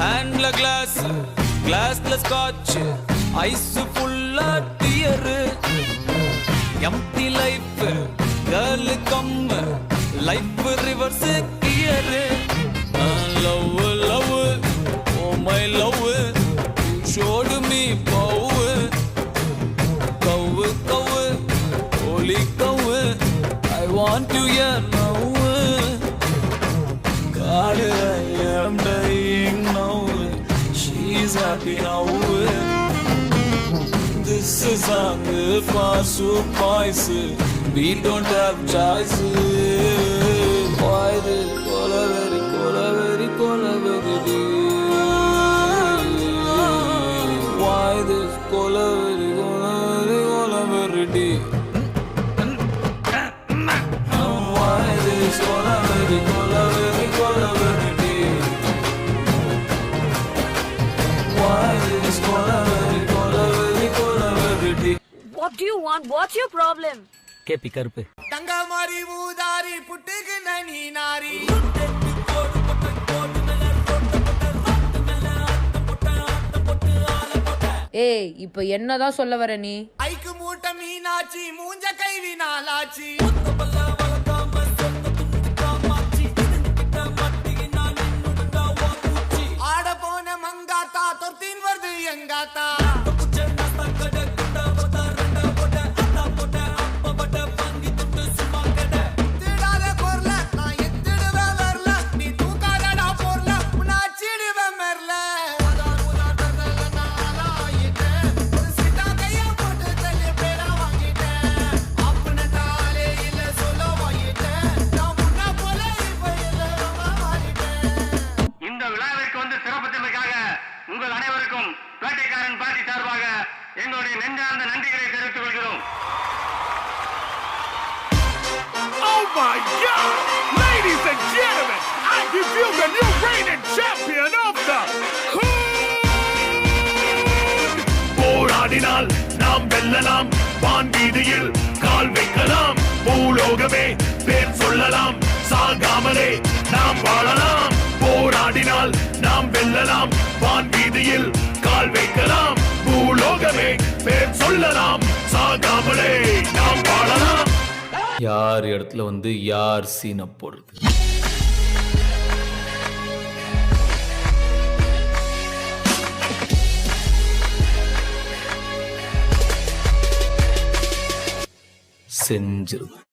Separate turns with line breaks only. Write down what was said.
ஹேண்ட்ல கிளாஸ் கிளாஸ்ல scotch ice ஃபுல்லா dear empty life girl come life reverse gear love love oh my love ஷோடு me பவு கவு கவு holy Kaur I want you here now God I am dying now she's happy now this is song for boys we don't have choice why this cola very why this cola very deep why this cola very deep why this cola very deep
What do you want? What's your problem?
Happy கருப்பு
தங்க மாரி ஊதாரி புட்டுக்கு நனி நாரி
ஏய் இப்ப என்னதான் சொல்ல வர நீ?
ஐக்கு மூட்டை மீனாச்சி மூஞ்ச கைவி நாளாச்சி ஆட போன மங்காத்தா தொத்தின் வருது எங்காத்தா
உங்கள் அனைவருக்கும் பேட்டைக்காரன் பாட்டி சார்பாக எங்களுடைய நெஞ்சார்ந்த நன்றிகளை தெரிவித்துக் கொள்கிறோம்.
Oh my God! Ladies and gentlemen, I give you the new reigning champion of the Hood! போராடினால் நாம் வெல்லலாம், வான் வீதியில் கால் வைக்கலாம், பூலோகமே பேர் சொல்லலாம், சாகாமலே நாம் வாழலாம். போராடினால் நாம் வெல்லலாம், வான் வீதியில் கால் வைக்கலாம், பூலோகமே பேர் சொல்லலாம், சாகாமலே நாம் வாழலாம்.
யார் இடத்துல வந்து யார் சீனை போடுறது? செஞ்சிருவேன்.